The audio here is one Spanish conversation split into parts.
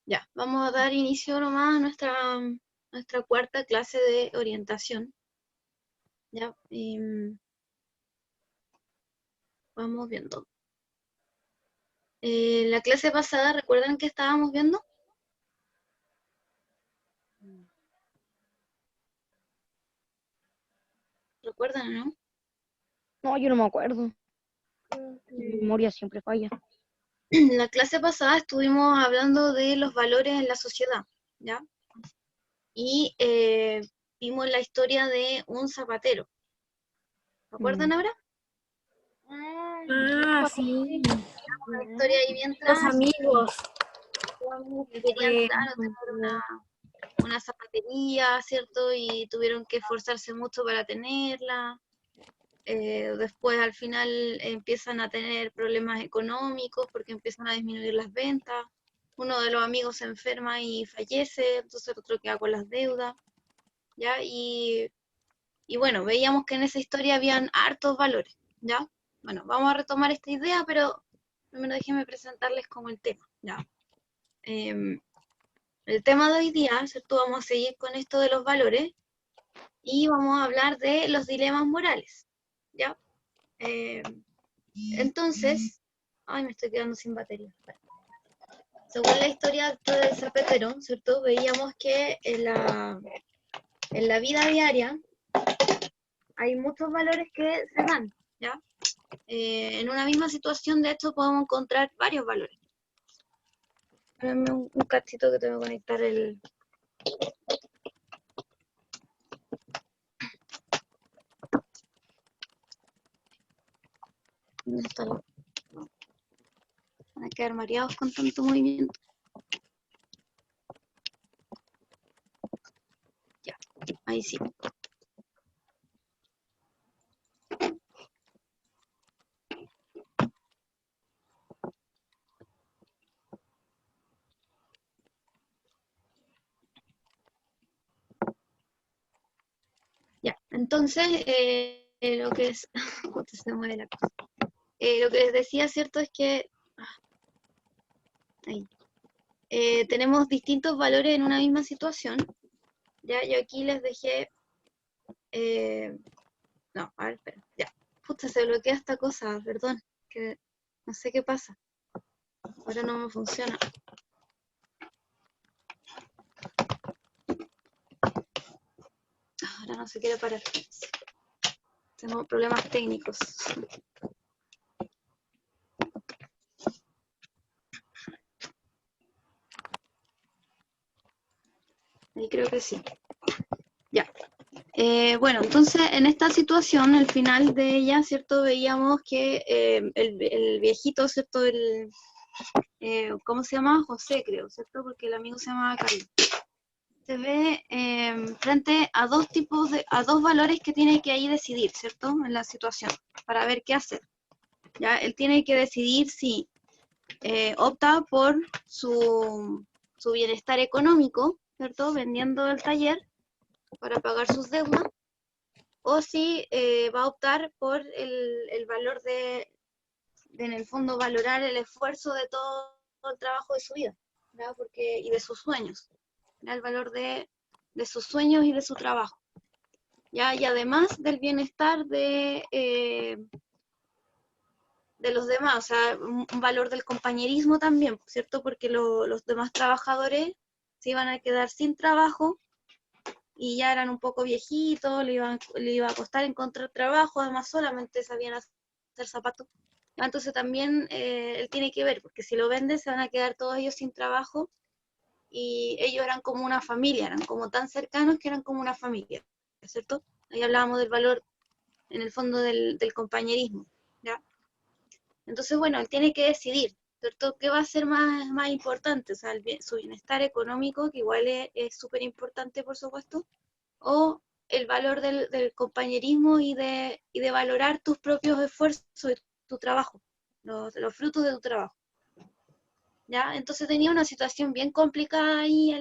Ya, vamos a dar inicio nomás a nuestra cuarta clase de orientación. Ya, vamos viendo. La clase pasada, ¿recuerdan que estábamos viendo? ¿Recuerdan, no? No, yo no me acuerdo. Mi memoria siempre falla. La clase pasada estuvimos hablando de los valores en la sociedad, ¿ya? Y vimos la historia de un zapatero. ¿Recuerdan ahora? Sí. Una historia ahí bien Los trágica. amigos. Los amigos que querían, claro, tener una zapatería, ¿cierto? Y tuvieron que esforzarse mucho para tenerla. Después al final empiezan a tener problemas económicos porque empiezan a disminuir las ventas. Uno de los amigos se enferma y fallece, entonces el otro queda con las deudas, ¿ya? Y bueno, veíamos que en esa historia habían hartos valores, ¿ya? Bueno, vamos a retomar esta idea, pero primero déjenme presentarles como el tema, ¿ya? El tema de hoy día, ¿cierto? Vamos a seguir con esto de los valores y vamos a hablar de los dilemas morales, ¿ya? Entonces, ay, me estoy quedando sin batería. Según la historia del zapatero, ¿cierto? Veíamos que en la vida diaria hay muchos valores que se dan, ¿ya? En una misma situación, de hecho, podemos encontrar varios valores. Dame un cachito que tengo que conectar el... ¿Dónde está la... Van a quedar mareados con tanto movimiento. Ya, ahí sí. Ya, entonces, lo que es... se mueve la cosa. Lo que les decía, ¿cierto? Es que... ahí. Tenemos distintos valores en una misma situación. Ya, yo aquí les dejé... no, a ver, espera. Ya. Puta, se bloquea esta cosa, perdón. Que no sé qué pasa. Ahora no me funciona. Ahora no se quiere parar. Tengo problemas técnicos. Ahí creo que sí. Ya. Bueno, entonces en esta situación, al final de ella, ¿cierto? Veíamos que el viejito, ¿cierto? ¿Cómo se llama? José, creo, ¿cierto? Porque el amigo se llamaba Carlos. Se ve frente a a dos valores que tiene que ahí decidir, ¿cierto? En la situación, para ver qué hacer. Ya, él tiene que decidir si opta por su bienestar económico, ¿cierto? Vendiendo el taller para pagar sus deudas, o si va a optar por el valor en el fondo, valorar el esfuerzo de todo el trabajo de su vida, ¿verdad? Y de sus sueños, ¿verdad? El valor de sus sueños y de su trabajo, ¿ya? Y además del bienestar de los demás, o sea, un valor del compañerismo también, ¿cierto? Porque los demás trabajadores se iban a quedar sin trabajo y ya eran un poco viejitos, le iba a costar encontrar trabajo, además solamente sabían hacer zapatos. Entonces también él tiene que ver, porque si lo vende se van a quedar todos ellos sin trabajo y ellos eran como una familia, eran como tan cercanos que eran como una familia, ¿cierto? Ahí hablábamos del valor, en el fondo, del compañerismo, ¿ya? Entonces, bueno, él tiene que decidir, ¿cierto? ¿Qué va a ser más importante? O sea, su bienestar económico, que igual es súper importante, por supuesto, o el valor del compañerismo y de valorar tus propios esfuerzos y tu trabajo, los frutos de tu trabajo. ¿Ya? Entonces tenía una situación bien complicada ahí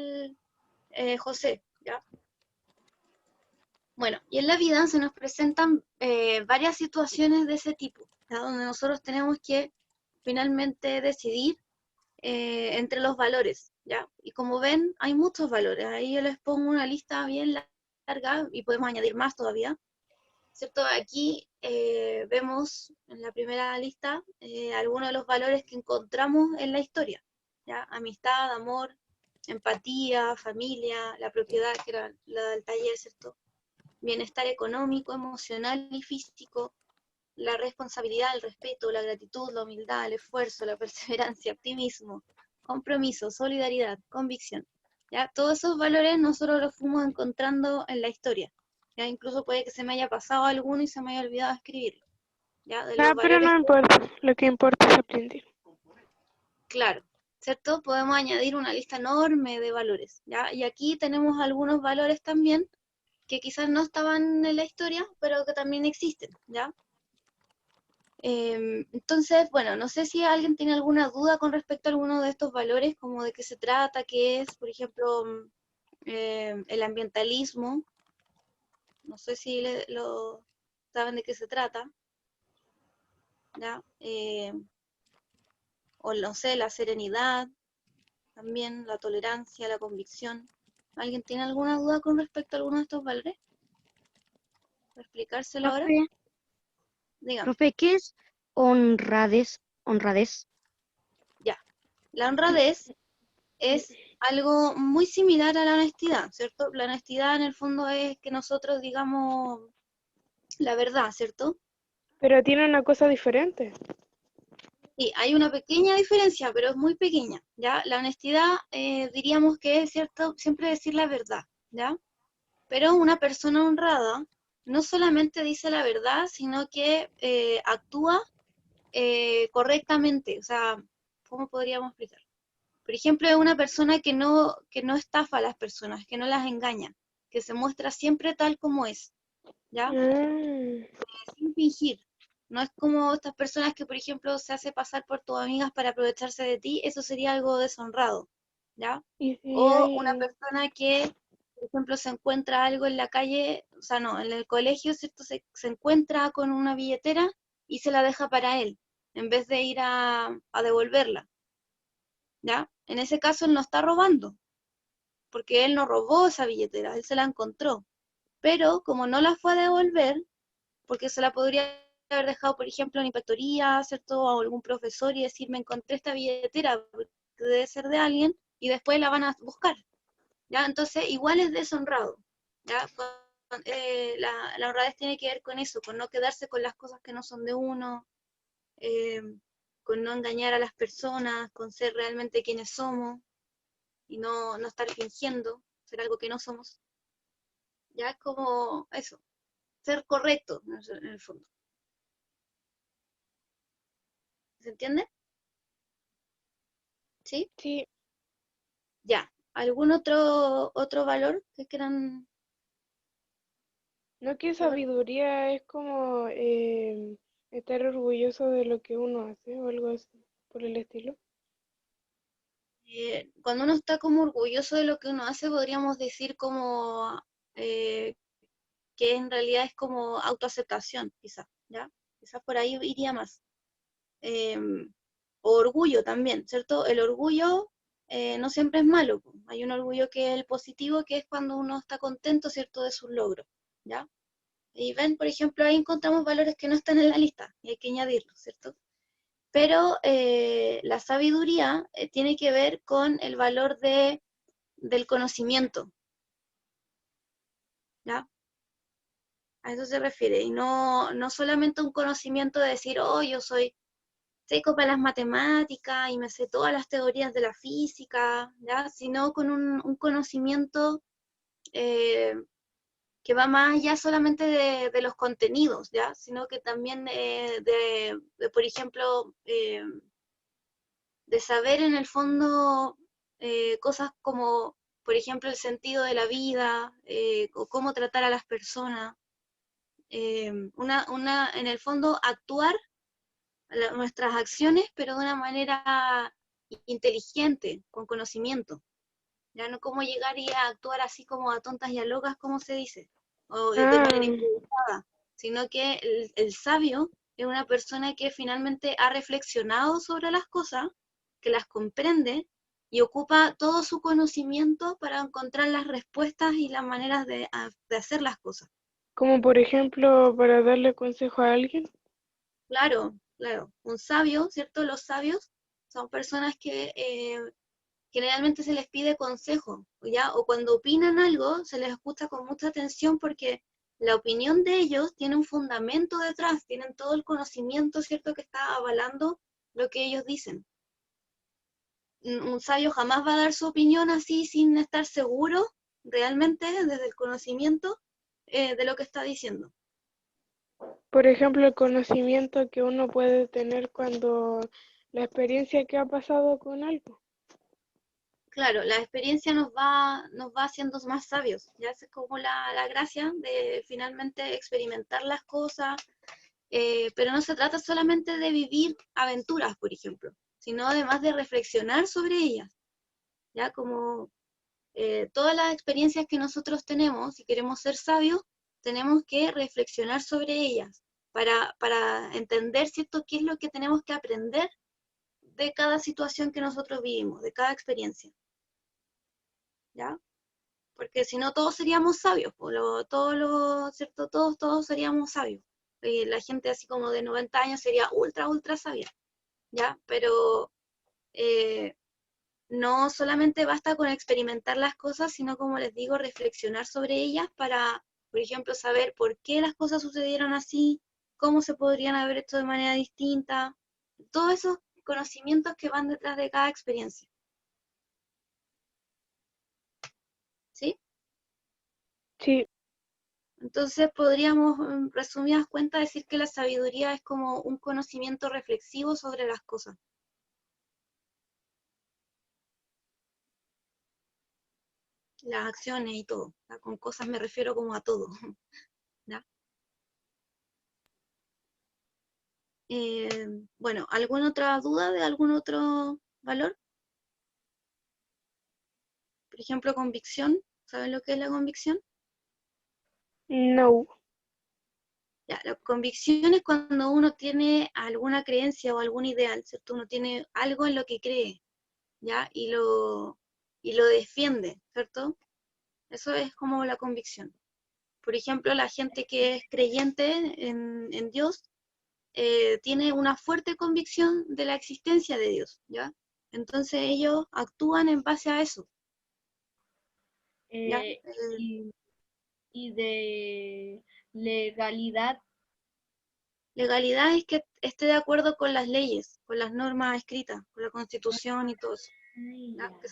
el José, ¿ya? Bueno, y en la vida se nos presentan varias situaciones de ese tipo, ¿ya? Donde nosotros tenemos que finalmente decidir entre los valores, ¿ya? Y como ven, hay muchos valores. Ahí yo les pongo una lista bien larga y podemos añadir más todavía, ¿cierto? Aquí vemos en la primera lista algunos de los valores que encontramos en la historia, ¿ya? Amistad, amor, empatía, familia, la propiedad, que era la del taller, ¿cierto? Bienestar económico, emocional y físico, la responsabilidad, el respeto, la gratitud, la humildad, el esfuerzo, la perseverancia, optimismo, compromiso, solidaridad, convicción. ¿Ya? Todos esos valores nosotros los fuimos encontrando en la historia. ¿Ya? Incluso puede que se me haya pasado alguno y se me haya olvidado escribirlo. ¿Ya? De los Pero valores no importa, lo que importa es aprender. claro, ¿cierto? Podemos añadir una lista enorme de valores, ¿ya? Y aquí tenemos algunos valores también que quizás no estaban en la historia, pero que también existen, ¿ya? Entonces, bueno, no sé si alguien tiene alguna duda con respecto a alguno de estos valores, como de qué se trata, qué es, por ejemplo, el ambientalismo. No sé si lo saben de qué se trata, ¿ya? O no sé, la serenidad, también la tolerancia, la convicción. ¿Alguien tiene alguna duda con respecto a alguno de estos valores? ¿Para explicárselo ahora? Profe, Dígame. profe, ¿qué es honradez? Honradez. Ya. La honradez es algo muy similar a la honestidad, ¿cierto? La honestidad en el fondo es que nosotros digamos la verdad, ¿cierto? Pero tiene una cosa diferente. Sí, hay una pequeña diferencia, pero es muy pequeña, ¿ya? La honestidad diríamos que es, ¿cierto? Siempre decir la verdad, ¿ya? Pero una persona honrada no solamente dice la verdad, sino que actúa correctamente, o sea, ¿cómo podríamos explicar? Por ejemplo, es una persona que no estafa a las personas, que no las engaña, que se muestra siempre tal como es, ¿ya? Ah, Sin fingir. No es como estas personas que, por ejemplo, se hace pasar por tus amigas para aprovecharse de ti, eso sería algo deshonrado, ¿ya? y si O una hay... persona que, por ejemplo, se encuentra algo en la calle, o sea, no, en el colegio, ¿cierto? Se encuentra con una billetera y se la deja para él, en vez de ir a devolverla, ¿ya? En ese caso él no está robando, porque él no robó esa billetera, él se la encontró. Pero como no la fue a devolver, porque se la podría haber dejado, por ejemplo, en inspectoría, ¿cierto? O algún profesor y decir, me encontré esta billetera, que debe ser de alguien, y después la van a buscar, ¿ya? Entonces, igual es deshonrado, ¿ya? La honradez tiene que ver con eso, con no quedarse con las cosas que no son de uno, eh, con no engañar a las personas, con ser realmente quienes somos, y no estar fingiendo ser algo que no somos. Ya es como eso, ser correcto en el fondo. ¿Se entiende? ¿Sí? Sí, Ya. ¿Algún otro valor que quieran no que saber? sabiduría es como estar orgulloso de lo que uno hace o algo así, por el estilo. Cuando uno está como orgulloso de lo que uno hace, podríamos decir como eh, que en realidad es como autoaceptación, quizás, ¿ya? Quizás por ahí iría más. Eh, o orgullo también, ¿cierto? El orgullo no siempre es malo. Po. Hay un orgullo que es el positivo, que es cuando uno está contento, ¿cierto?, de sus logros, ¿ya? Y ven, por ejemplo, ahí encontramos valores que no están en la lista y hay que añadirlos, ¿cierto? Pero la sabiduría tiene que ver con el valor del conocimiento, ¿ya? A eso se refiere, y no solamente un conocimiento de decir, oh, yo soy seco para las matemáticas y me sé todas las teorías de la física, ¿ya? Sino con un conocimiento eh, que va más allá solamente de los contenidos, ¿ya? Sino que también por ejemplo, de saber en el fondo cosas como, por ejemplo, el sentido de la vida, o cómo tratar a las personas, en el fondo actuar nuestras acciones, pero de una manera inteligente, con conocimiento. Ya no como llegar y a actuar así como a tontas y a locas, como se dice, o de manera Ah, improvisada, sino que el sabio es una persona que finalmente ha reflexionado sobre las cosas, porque las comprende y ocupa todo su conocimiento para encontrar las respuestas y las maneras de hacer las cosas. Como por ejemplo, para darle consejo a alguien. Claro, claro. Un sabio, ¿cierto? Los sabios son personas que generalmente se les pide consejo, ¿ya? O cuando opinan algo, se les escucha con mucha atención porque la opinión de ellos tiene un fundamento detrás, tienen todo el conocimiento, ¿cierto?, que está avalando lo que ellos dicen. Un sabio jamás va a dar su opinión así sin estar seguro realmente desde el conocimiento de lo que está diciendo. Por ejemplo, el conocimiento que uno puede tener cuando la experiencia que ha pasado con algo. Claro, la experiencia nos va haciendo más sabios, ya es como la gracia de finalmente experimentar las cosas, pero no se trata solamente de vivir aventuras, por ejemplo, sino además de reflexionar sobre ellas, ya como todas las experiencias que nosotros tenemos, si queremos ser sabios, tenemos que reflexionar sobre ellas para entender, ¿cierto?, qué es lo que tenemos que aprender de cada situación que nosotros vivimos, de cada experiencia, ¿ya? Porque si no todos seríamos sabios, ¿cierto? Todos seríamos sabios. La gente así como de 90 años sería ultra, ultra sabia, ¿ya? Pero no solamente basta con experimentar las cosas, sino como les digo, reflexionar sobre ellas para, por ejemplo, saber por qué las cosas sucedieron así, cómo se podrían haber hecho de manera distinta, todos esos conocimientos que van detrás de cada experiencia. ¿Sí? Sí, Entonces podríamos, en resumidas cuentas, decir que la sabiduría es como un conocimiento reflexivo sobre las cosas. Las acciones y todo. ¿Ya? Con cosas me refiero como a todo. ¿Ya? Bueno, ¿alguna otra duda de algún otro valor? Por ejemplo, convicción. ¿Saben lo que es la convicción? no. Ya, la convicción es cuando uno tiene alguna creencia o algún ideal, ¿cierto? Uno tiene algo en lo que cree, ¿ya? Y lo defiende, ¿cierto? Eso es como la convicción. Por ejemplo, la gente que es creyente en Dios tiene una fuerte convicción de la existencia de Dios, ¿ya? Entonces ellos actúan en base a eso, ¿ya? Eh, y, y de legalidad. Legalidad es que esté de acuerdo con las leyes, con las normas escritas, con la Constitución y todo eso, Ay, ¿ya? ya. Que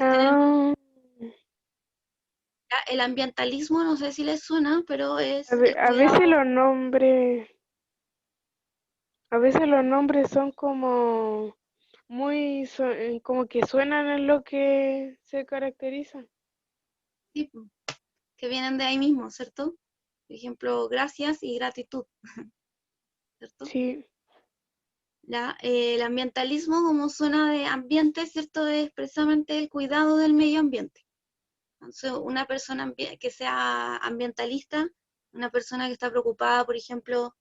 estén Ah, ¿ya? El ambientalismo, no sé si les suena, pero a es ve- el a veces cuidado. los nombres, a veces los nombres son como como que suenan en lo que se caracterizan. Sí, que vienen de ahí mismo, ¿cierto? Por ejemplo, gracias y gratitud, ¿cierto? Sí, El ambientalismo, como suena de ambiente, ¿cierto? Es precisamente el cuidado del medio ambiente. Entonces, una persona que sea ambientalista, una persona que está preocupada, por ejemplo,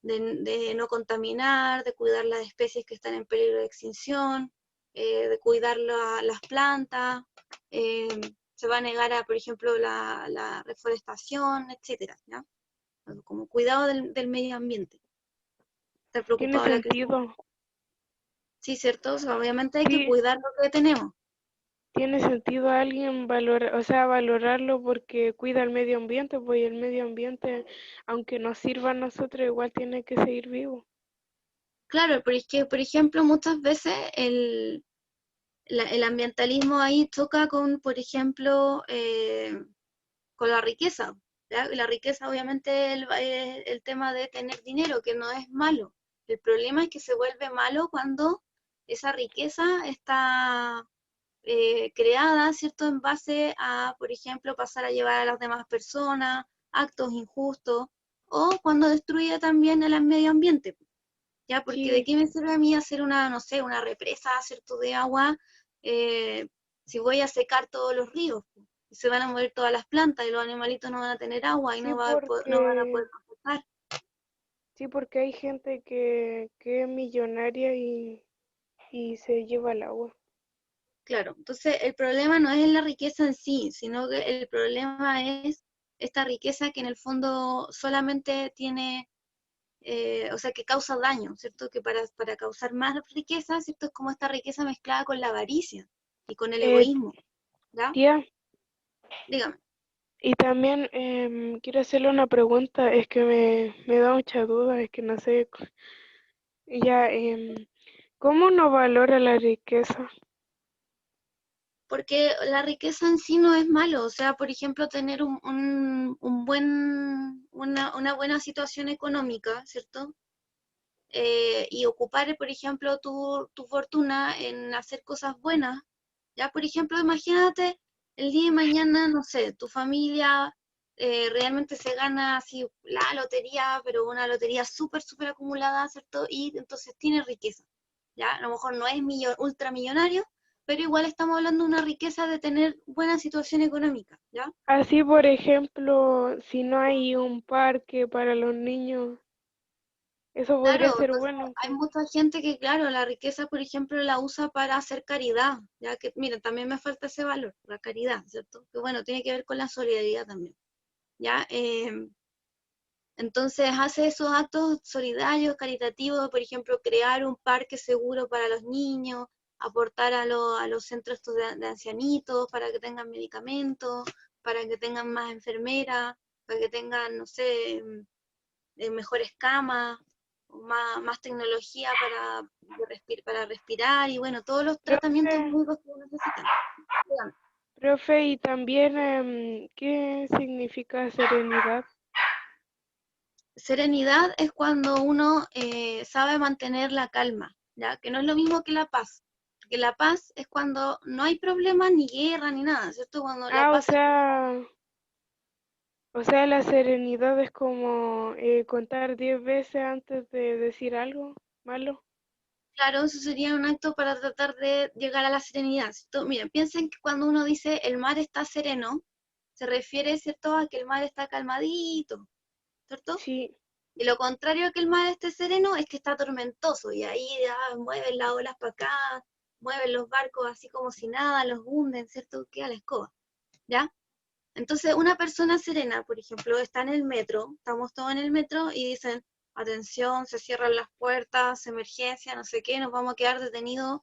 de no contaminar, de cuidar las especies que están en peligro de extinción, de cuidar las plantas, eh, se va a negar a, por ejemplo, la reforestación, etcétera, ¿ya? Como cuidado del medio ambiente, estar tiene preocupado de la crisis. sentido. Sí, ¿cierto? O sea, obviamente hay que Sí, cuidar lo que tenemos. tiene sentido alguien valorar, o sea, valorarlo porque cuida el medio ambiente, pues y el medio ambiente, aunque nos sirva a nosotros, igual tiene que seguir vivo. Claro, pero es que, por ejemplo, muchas veces el ambientalismo ahí choca con, por ejemplo, con la riqueza, ¿ya? La riqueza obviamente es el tema de tener dinero, que no es malo. El problema es que se vuelve malo cuando esa riqueza está creada, ¿cierto?, en base a, por ejemplo, pasar a llevar a las demás personas, actos injustos, o cuando destruye también el medio ambiente. ¿Ya? Porque de Sí, qué me sirve a mí hacer una, no sé, una represa, ¿cierto?, de agua, eh, si voy a secar todos los ríos, y se van a morir todas las plantas y los animalitos no van a tener agua y sí no van a poder pasar. sí porque hay gente que es millonaria y y se lleva el agua. Claro, entonces el problema no es la riqueza en sí, sino que el problema es esta riqueza que en el fondo solamente tiene, o sea, que causa daño, ¿cierto? Que para causar más riqueza, ¿cierto? Es como esta riqueza mezclada con la avaricia y con el Eh, egoísmo, ¿ya? tía, Dígame. y también quiero hacerle una pregunta, es que me da mucha duda, es que no sé, ya, ¿cómo uno valora la riqueza? Porque la riqueza en sí no es malo, o sea, por ejemplo, tener una buena situación económica, ¿cierto? Y ocupar, por ejemplo, tu fortuna en hacer cosas buenas. Ya, por ejemplo, imagínate el día de mañana, no sé, tu familia realmente se gana así la lotería, pero una lotería súper, súper acumulada, ¿cierto? Y entonces tiene riqueza. Ya, a lo mejor no es ultramillonario, pero igual estamos hablando de una riqueza de tener buena situación económica, ¿ya? Así, por ejemplo, si no hay un parque para los niños, eso podría Claro, ser entonces bueno. hay mucha gente que, claro, la riqueza, por ejemplo, la usa para hacer caridad, ya que, mira, también me falta ese valor, la caridad, ¿cierto? Que bueno, tiene que ver con la solidaridad también, ¿ya? Entonces hace esos actos solidarios, caritativos, por ejemplo, crear un parque seguro para los niños, aportar a los centros estos de ancianitos para que tengan medicamentos, para que tengan más enfermeras, para que tengan, no sé, mejores camas, más tecnología para respirar y bueno, todos los tratamientos Profe, médicos que necesitan. Dígame. profe, y también, ¿qué significa serenidad? Serenidad es cuando uno sabe mantener la calma, ¿ya? Que no es lo mismo que la paz. Porque la paz es cuando no hay problemas ni guerra ni nada, ¿cierto? Cuando la Ah, paz es o sea, la serenidad es como contar 10 veces antes de decir algo malo. claro, eso sería un acto para tratar de llegar a la serenidad, ¿cierto? Miren, piensen que cuando uno dice el mar está sereno, se refiere, ¿cierto?, a que el mar está calmadito, ¿cierto? Sí. Y lo contrario a que el mar esté sereno es que está tormentoso y ahí mueven las olas para acá, mueven los barcos así como si nada, los hunden, ¿cierto? Queda la escoba, ¿ya? Entonces, una persona serena, por ejemplo, está en el metro, estamos todos en el metro y dicen, atención, se cierran las puertas, emergencia, no sé qué, nos vamos a quedar detenidos,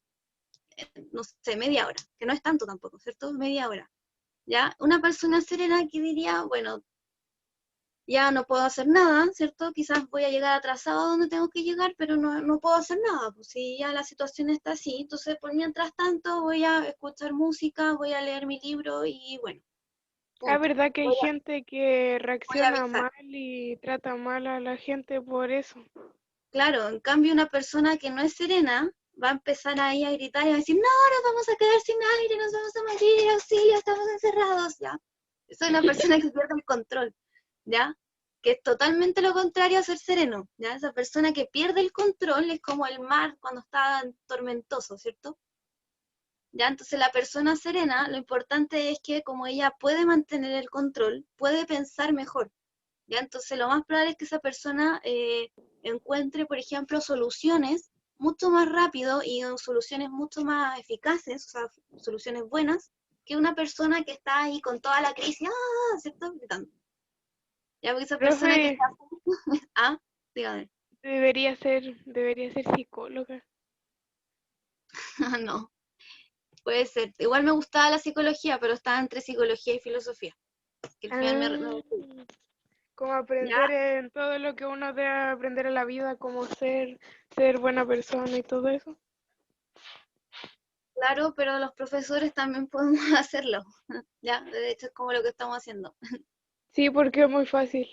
no sé, media hora, que no es tanto tampoco, ¿cierto? Media hora, ¿ya? Una persona serena que diría, bueno, ya no puedo hacer nada, ¿cierto? Quizás voy a llegar atrasado a donde tengo que llegar, pero no puedo hacer nada, pues si ya la situación está así, entonces por mientras tanto voy a escuchar música, voy a leer mi libro y bueno, Ah, punto. verdad que hay gente que Voy a reacciona avisar. mal y trata mal a la gente por eso. Claro, en cambio una persona que no es serena va a empezar ahí a gritar y a decir, no, nos vamos a quedar sin aire, nos vamos a morir, auxilio, estamos encerrados, ¿ya? Eso es una persona que pierde el control, ¿ya? Que es totalmente lo contrario a ser sereno, ¿ya? Esa persona que pierde el control es como el mar cuando está tormentoso, ¿cierto? ¿Ya? Entonces la persona serena, lo importante es que como ella puede mantener el control, puede pensar mejor, ¿ya? Entonces lo más probable es que esa persona encuentre, por ejemplo, soluciones mucho más rápido y soluciones mucho más eficaces, o sea, soluciones buenas, que una persona que está ahí con toda la crisis, ¡ah! ¿Cierto? Gritando. Ya, porque esa persona que Profe, está, ah, dígame, debería ser psicóloga. no, puede ser. Igual me gustaba la psicología, pero estaba entre psicología y filosofía, que al final me Ah, decidí. como Ya, aprender en todo lo que uno debe aprender en la vida, como ser buena persona y todo eso. claro, pero los profesores también podemos hacerlo, ya, de hecho es como lo que estamos haciendo. Sí, porque es muy fácil.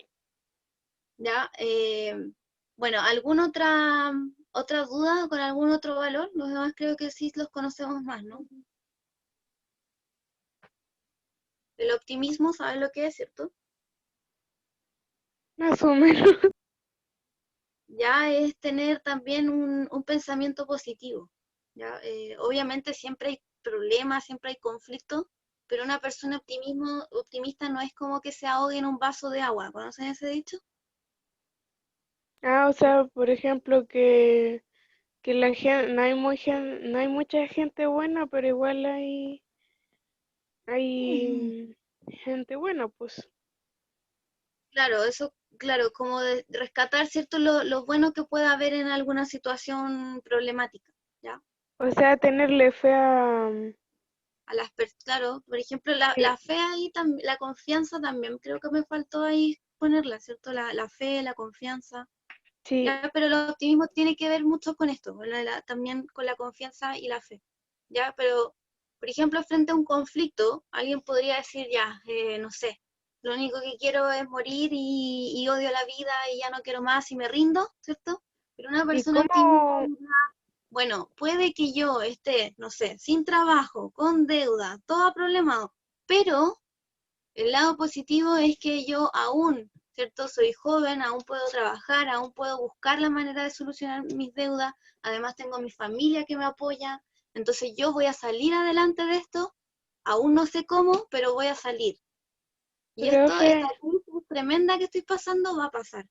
¿Ya? Bueno, ¿alguna otra duda con algún otro valor? Los demás creo que sí los conocemos más, ¿no? El optimismo, ¿sabes lo que es, cierto? Más o menos. Ya es tener también un pensamiento positivo, ¿ya? Obviamente siempre hay problemas, siempre hay conflictos, pero una persona optimista no es como que se ahogue en un vaso de agua, ¿conocen ese dicho? Ah, o sea, por ejemplo, que la gente, no hay mucha gente buena, pero igual hay gente buena, pues. Claro, eso, claro, como de rescatar, ¿cierto? Lo bueno que pueda haber en alguna situación problemática, ¿ya? O sea, tenerle fe a... A claro, por ejemplo, Sí, la fe ahí, la confianza también, creo que me faltó ahí ponerla, ¿cierto? La fe, la confianza, sí, ¿ya? Pero el optimismo tiene que ver mucho con esto, con también con la confianza y la fe, ¿ya? Pero, por ejemplo, frente a un conflicto, alguien podría decir, ya, no sé, lo único que quiero es morir y odio la vida y ya no quiero más y me rindo, ¿cierto? Pero una ¿y persona optimista, cómo? bueno, puede que yo esté, no sé, sin trabajo, con deuda, todo problemado, pero el lado positivo es que yo aún, ¿cierto? Soy joven, aún puedo trabajar, aún puedo buscar la manera de solucionar mis deudas, además tengo mi familia que me apoya, entonces yo voy a salir adelante de esto, aún no sé cómo, pero voy a salir. Y Profe, esta crisis tremenda que estoy pasando va a pasar.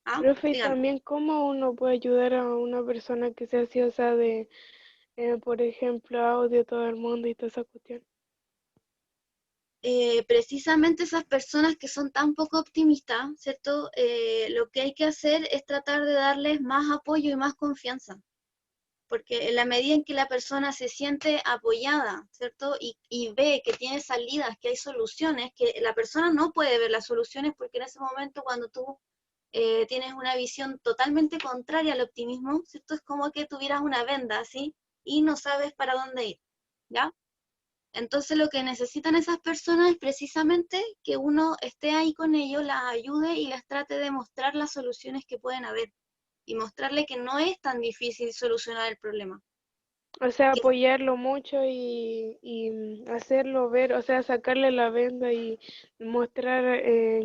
¿Ah? profe, y Dígame. también cómo uno puede ayudar a una persona que sea así, o sea, de, por ejemplo, audio todo el mundo y toda esa cuestión. Precisamente esas personas que son tan poco optimistas, ¿cierto? Lo que hay que hacer es tratar de darles más apoyo y más confianza, porque en la medida en que la persona se siente apoyada, ¿cierto? Y ve que tiene salidas, que hay soluciones, que la persona no puede ver las soluciones porque en ese momento cuando tú tienes una visión totalmente contraria al optimismo, ¿cierto? Es como que tuvieras una venda así y no sabes para dónde ir, ¿ya? Entonces lo que necesitan esas personas es precisamente que uno esté ahí con ellos, las ayude y les trate de mostrar las soluciones que pueden haber y mostrarle que no es tan difícil solucionar el problema. O sea, Que, apoyarlo mucho y hacerlo ver, o sea, sacarle la venda y mostrar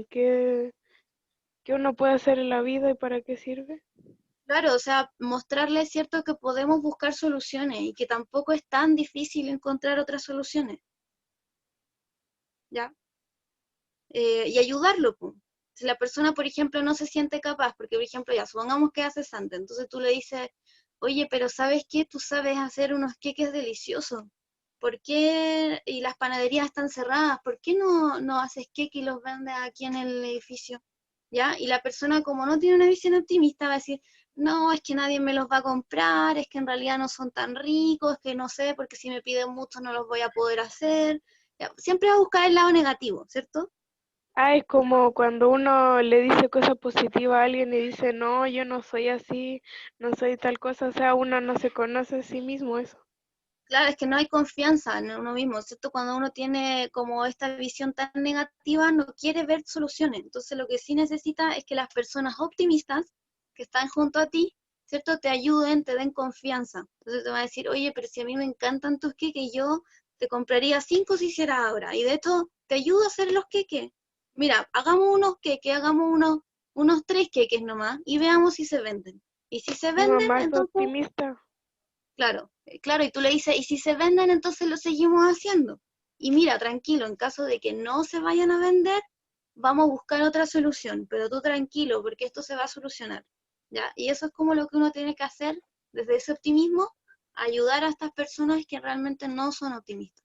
qué uno puede hacer en la vida y para qué sirve. claro, o sea, mostrarle, es cierto, que podemos buscar soluciones y que tampoco es tan difícil encontrar otras soluciones, ¿ya? Y ayudarlo, po. Si la persona, por ejemplo, no se siente capaz, porque, por ejemplo, ya supongamos que hace cesante, entonces tú le dices, oye, pero ¿sabes qué? Tú sabes hacer unos queques deliciosos. ¿Por qué? Y las panaderías están cerradas, ¿por qué no haces queques y los vendes aquí en el edificio? ¿Ya? Y la persona, como no tiene una visión optimista, va a decir, no, es que nadie me los va a comprar, es que en realidad no son tan ricos, es que no sé, porque si me piden mucho no los voy a poder hacer. Ya, siempre va a buscar el lado negativo, ¿cierto? Ah, es como cuando uno le dice cosas positivas a alguien y dice, no, yo no soy así, no soy tal cosa, o sea, uno no se conoce a sí mismo eso. Claro, es que no hay confianza en uno mismo, ¿cierto? Cuando uno tiene como esta visión tan negativa, no quiere ver soluciones. Entonces, lo que sí necesita es que las personas optimistas que están junto a ti, ¿cierto? Te ayuden, te den confianza. Entonces te van a decir, oye, pero si a mí me encantan tus queques, yo te compraría 5 si hicieras ahora. Y de hecho, te ayudo a hacer los queques. Mira, hagamos unos queques, hagamos unos 3 queques nomás y veamos si se venden. Y si se Mi venden, mamá es entonces optimista. claro, claro, y tú le dices, y si se venden, entonces lo seguimos haciendo. Y mira, tranquilo, en caso de que no se vayan a vender, vamos a buscar otra solución, pero tú tranquilo, porque esto se va a solucionar, ¿ya? Y eso es como lo que uno tiene que hacer desde ese optimismo, ayudar a estas personas que realmente no son optimistas.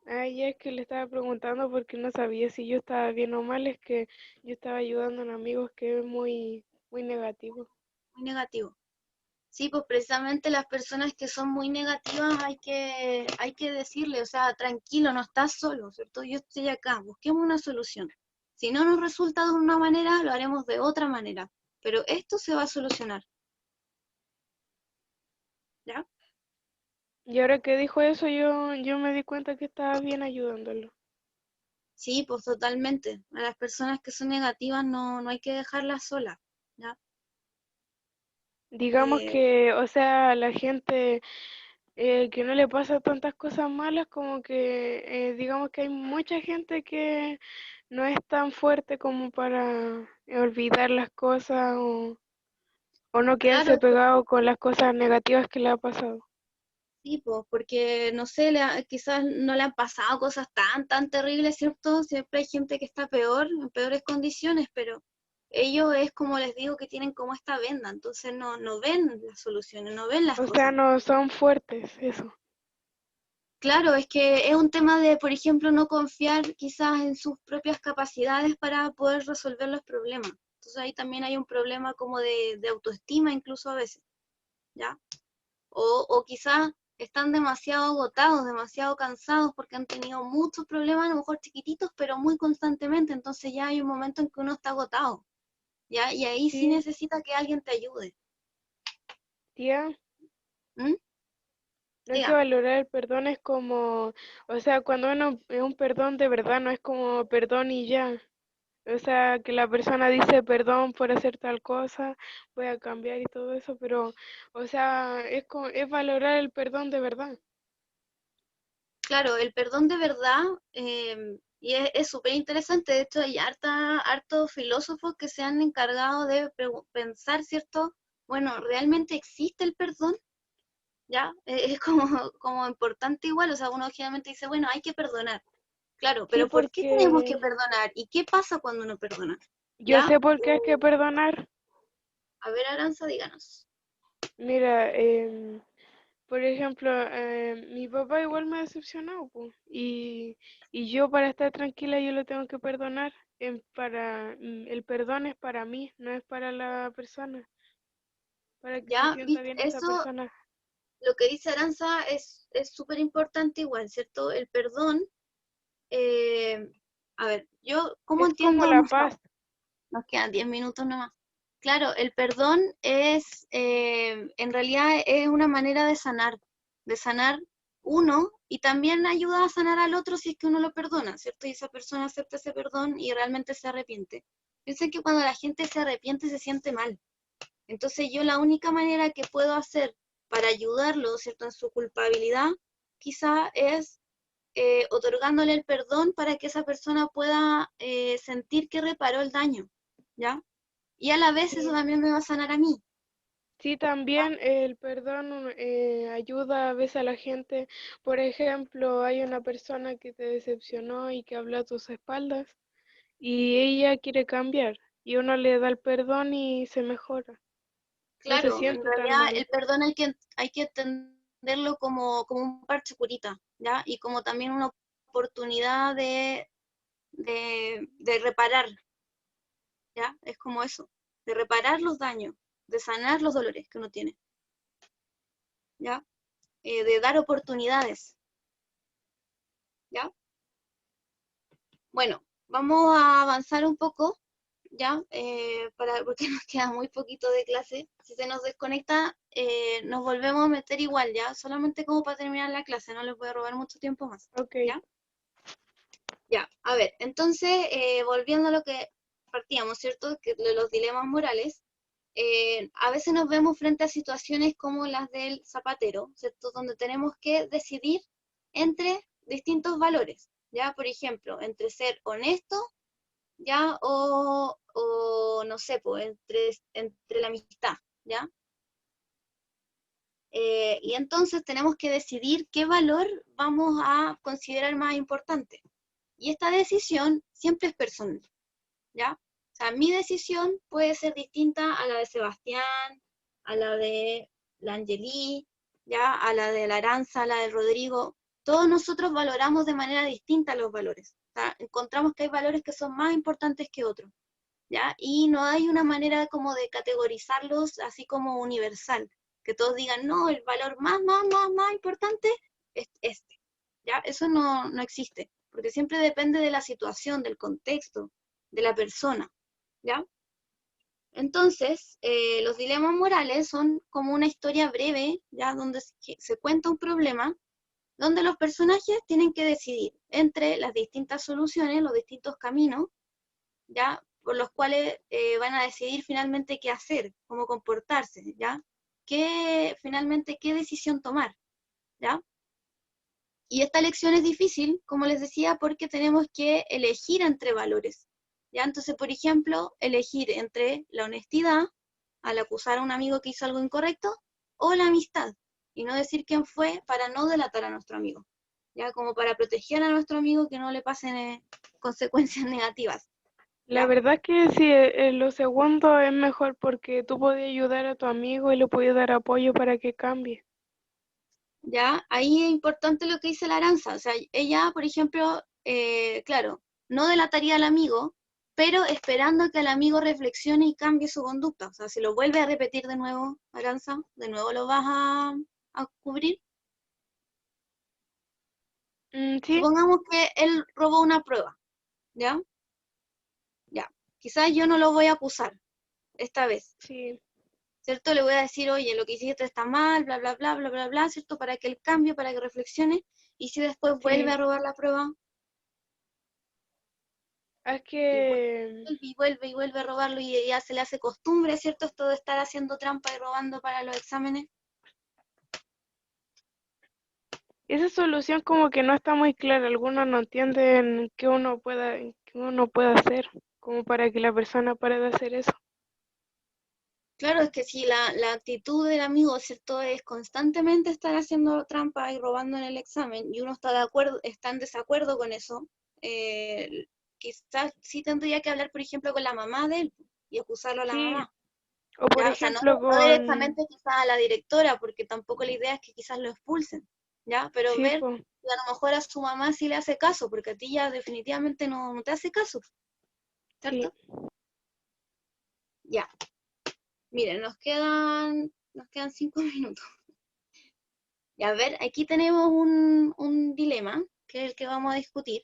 Ay, es que le estaba preguntando porque no sabía si yo estaba bien o mal, es que yo estaba ayudando a un amigo que es muy negativo. Muy negativo. Sí, pues precisamente las personas que son muy negativas hay que decirle, o sea, tranquilo, no estás solo, ¿cierto? Yo estoy acá, busquemos una solución. Si no nos resulta de una manera, lo haremos de otra manera, pero esto se va a solucionar, ¿ya? Y ahora que dijo eso, yo me di cuenta que estaba bien ayudándolo. Sí, pues totalmente. A las personas que son negativas no hay que dejarlas solas, ¿ya? Digamos Eh, que, o sea, a la gente que no le pasa tantas cosas malas, como que digamos que hay mucha gente que no es tan fuerte como para olvidar las cosas o no claro, quedarse pegado con las cosas negativas que le ha pasado. sí, pues, porque no sé, quizás no le han pasado cosas tan terribles, ¿cierto? Siempre hay gente que está peor, en peores condiciones, pero ellos es como les digo que tienen como esta venda, entonces no ven las soluciones, no ven las O sea, cosas. no son fuertes, eso. Claro, es que es un tema de, por ejemplo, no confiar quizás en sus propias capacidades para poder resolver los problemas. Entonces ahí también hay un problema como de autoestima incluso a veces, ¿ya? O quizás están demasiado agotados, demasiado cansados porque han tenido muchos problemas, a lo mejor chiquititos, pero muy constantemente, entonces ya hay un momento en que uno está agotado, ¿ya? Y ahí sí Sí, necesita que alguien te ayude. tía, ¿Mm? no hay que Dígame. valorar el perdón, es como, o sea, cuando uno es un perdón de verdad, no es como perdón y ya. O sea, que la persona dice perdón por hacer tal cosa, voy a cambiar y todo eso, pero, o sea, es valorar el perdón de verdad. Claro, el perdón de verdad, y es súper interesante, de hecho hay hartos filósofos que se han encargado de pensar, ¿cierto? Bueno, ¿realmente existe el perdón? ¿Ya? Es como importante igual, o sea, uno generalmente dice, bueno, hay que perdonar, claro, Sí, pero ¿por qué tenemos que porque perdonar? ¿Y qué pasa cuando uno perdona? yo ¿Ya? sé por qué hay que perdonar. A ver, Aranza, díganos. Mira, por ejemplo, mi papá igual me ha decepcionado, po, y yo para estar tranquila yo lo tengo que perdonar. El perdón es para mí, no es para la persona, para que se ¿Ya? sienta ¿Viste? bien esa Eso, persona. lo que dice Aranza es súper importante igual, ¿cierto? El perdón. Eh, a ver, yo, ¿cómo Es como entiendo? la paz. Nos quedan 10 minutos nomás. Claro, el perdón es, en realidad es una manera de sanar uno y también ayuda a sanar al otro si es que uno lo perdona, ¿cierto? Y esa persona acepta ese perdón y realmente se arrepiente. Piensen que cuando la gente se arrepiente se siente mal. Entonces yo la única manera que puedo hacer para ayudarlo, ¿cierto? En su culpabilidad, quizá es otorgándole el perdón para que esa persona pueda sentir que reparó el daño, ¿ya? Y a la vez eso Sí. también me va a sanar a mí, Sí, ¿ya? también el perdón ayuda a veces a la gente. Por ejemplo, hay una persona que te decepcionó y que habla a tus espaldas y ella quiere cambiar y uno le da el perdón y se mejora. No se Claro, en siente tan realidad mal. el perdón hay que entenderlo como un parche curita, ¿ya? Y como también una oportunidad de reparar, ¿ya? Es como eso, de reparar los daños, de sanar los dolores que uno tiene, ¿ya? De dar oportunidades, ¿ya? Bueno, vamos a avanzar un poco, ¿ya? Porque nos queda muy poquito de clase. Si se nos desconecta, nos volvemos a meter igual, ¿ya? Solamente como para terminar la clase, no les voy a robar mucho tiempo más, Ok, ¿ya? Ya, a ver, entonces, volviendo a lo que partíamos, ¿cierto? Que de los dilemas morales, a veces nos vemos frente a situaciones como las del zapatero, ¿cierto? Donde tenemos que decidir entre distintos valores, ¿ya? Por ejemplo, entre ser honesto, ¿ya? O no sé, pues, entre la amistad, ¿ya? Y entonces tenemos que decidir qué valor vamos a considerar más importante. Y esta decisión siempre es personal, ¿ya? O sea, mi decisión puede ser distinta a la de Sebastián, a la de la Angeli, ¿ya? A la de la Aranza, a la de Rodrigo. Todos nosotros valoramos de manera distinta los valores. O sea, encontramos que hay valores que son más importantes que otros, ¿ya? Y no hay una manera como de categorizarlos así como universal, que todos digan, no, el valor más importante es este, ¿ya? Eso no existe, porque siempre depende de la situación, del contexto, de la persona, ¿ya? Entonces, los dilemas morales son como una historia breve, ¿ya? Donde se cuenta un problema, donde los personajes tienen que decidir entre las distintas soluciones, los distintos caminos, ¿ya? Por los cuales van a decidir finalmente qué hacer, cómo comportarse, ¿ya? Finalmente, qué decisión tomar, ¿ya? Y esta elección es difícil, como les decía, porque tenemos que elegir entre valores, ¿ya? Entonces, por ejemplo, elegir entre la honestidad, al acusar a un amigo que hizo algo incorrecto, o la amistad, y no decir quién fue para no delatar a nuestro amigo, ¿ya? Como para proteger a nuestro amigo que no le pasen consecuencias negativas. La ¿ya? verdad es que sí, lo segundo es mejor porque tú puedes ayudar a tu amigo y le puedes dar apoyo para que cambie. ¿Ya? Ahí es importante lo que dice la Aranza. O sea, ella, por ejemplo, claro, no delataría al amigo, pero esperando que el amigo reflexione y cambie su conducta. O sea, si lo vuelve a repetir de nuevo, Aranza, de nuevo lo vas a cubrir. Sí, Supongamos que él robó una prueba, ¿ya? Ya. Quizás yo no lo voy a acusar esta vez, sí, ¿cierto? Le voy a decir, oye, lo que hiciste está mal, bla, bla, bla, bla, bla, bla, ¿cierto? Para que él cambie, para que reflexione. Y si después vuelve sí. a robar la prueba, Es y que vuelve y vuelve a robarlo y ya se le hace costumbre, ¿cierto? Esto de estar haciendo trampa y robando para los exámenes. esa solución como que no está muy clara. Algunos no entienden qué uno puede hacer como para que la persona pare de hacer eso. Claro, es que si la actitud del amigo, ¿cierto? Es constantemente estar haciendo trampa y robando en el examen y uno está de acuerdo, está en desacuerdo con eso, quizás sí tendría que hablar, por ejemplo, con la mamá de él y acusarlo a la Sí, mamá. o por ¿Ya? O sea, no, ejemplo no con, directamente quizás a la directora, porque tampoco la idea es que quizás lo expulsen, ¿ya? Pero sí, ver pues, que a lo mejor a su mamá sí le hace caso, porque a ti ya definitivamente no te hace caso, sí. ¿cierto? Ya, miren, nos quedan 5 minutos. Ya, a ver, aquí tenemos un dilema, que es el que vamos a discutir.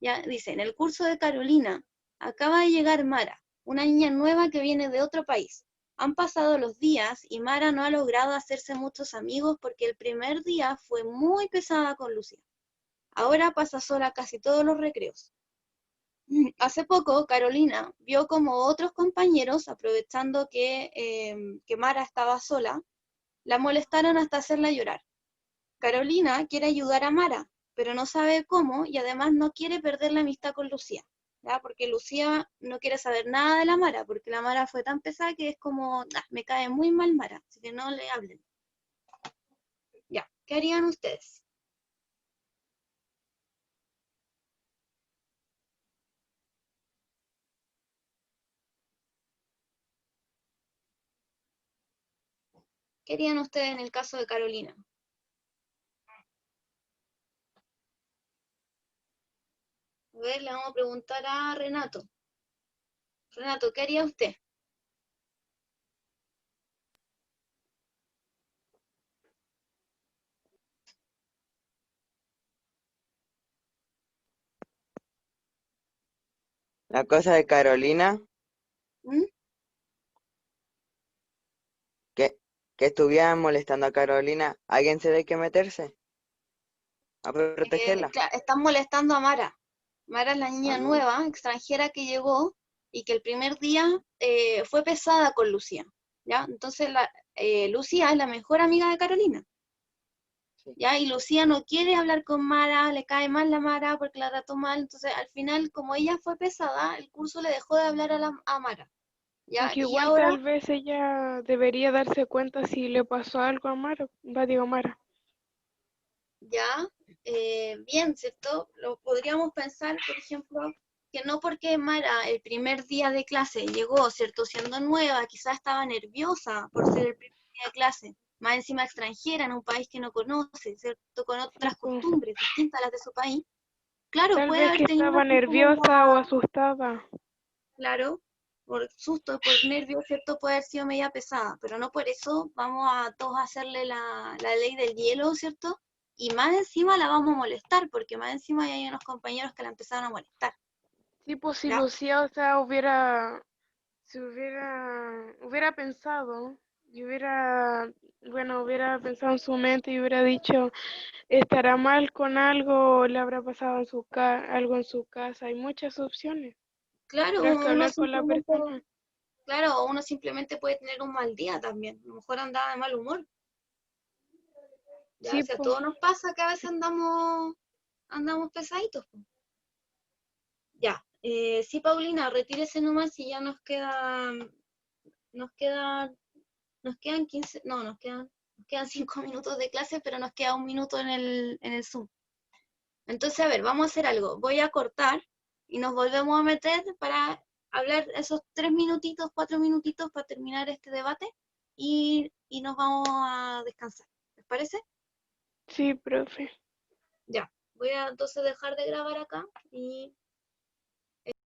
Ya, dice, en el curso de Carolina, acaba de llegar Mara, una niña nueva que viene de otro país. Han pasado los días y Mara no ha logrado hacerse muchos amigos porque el primer día fue muy pesada con Lucía. Ahora pasa sola casi todos los recreos. Hace poco, Carolina vio como otros compañeros, aprovechando que Mara estaba sola, la molestaron hasta hacerla llorar. Carolina quiere ayudar a Mara, pero no sabe cómo y además no quiere perder la amistad con Lucía, ¿ya? Porque Lucía no quiere saber nada de la Mara, porque la Mara fue tan pesada que es como, "Ah, me cae muy mal Mara, así que no le hablen". Ya, ¿qué harían ustedes? ¿Qué harían ustedes en el caso de Carolina? A ver, le vamos a preguntar a Renato. Renato, ¿qué haría usted? La cosa de Carolina, ¿Mm? que, que estuvieran molestando a Carolina, alguien se ve que meterse a protegerla. Están molestando a Mara. Mara es la niña Ah, nueva, extranjera que llegó y que el primer día fue pesada con Lucía, ¿ya? Entonces Lucía es la mejor amiga de Carolina, sí. ¿ya? Y Lucía no quiere hablar con Mara, le cae mal la Mara porque la trató mal, entonces al final, como ella fue pesada, el curso le dejó de hablar a Mara, ¿ya? Aunque Y igual ahora, tal vez ella debería darse cuenta si le pasó algo a Mara, va, digo Mara. ya, bien, ¿cierto? Lo podríamos pensar, por ejemplo, que no porque Mara el primer día de clase llegó, ¿cierto? Siendo nueva, quizás estaba nerviosa por ser el primer día de clase, más encima extranjera en un país que no conoce, ¿cierto? Con Sí, otras pues, costumbres distintas a las de su país. Claro, tal puede vez haber que tenido estaba así como nerviosa o asustada. claro, por susto, por nervio, ¿cierto? Puede haber sido media pesada, pero no por eso vamos a todos hacerle la ley del hielo, ¿cierto? Y más encima la vamos a molestar, porque más encima hay unos compañeros que la empezaron a molestar, Sí, pues si ¿ya? Lucía, o sea, hubiera pensado y hubiera pensado en su mente y hubiera dicho, estará mal con algo, o le habrá pasado algo en su casa. Hay muchas opciones. Claro, Creo que uno hablar con la simplemente, persona. claro, uno simplemente puede tener un mal día también, a lo mejor andaba de mal humor, ¿ya? O Sí, sea, pues, todo nos pasa que a veces andamos pesaditos, po. Ya, sí, Paulina, retírese nomás y ya nos queda Nos quedan 15, no, nos quedan 5 minutos de clase, pero nos queda 1 minuto en el Zoom. Entonces, a ver, vamos a hacer algo. Voy a cortar y nos volvemos a meter para hablar esos 3 minutitos, 4 minutitos para terminar este debate y nos vamos a descansar. ¿Les parece? Sí, profe. Ya. Voy a entonces dejar de grabar acá y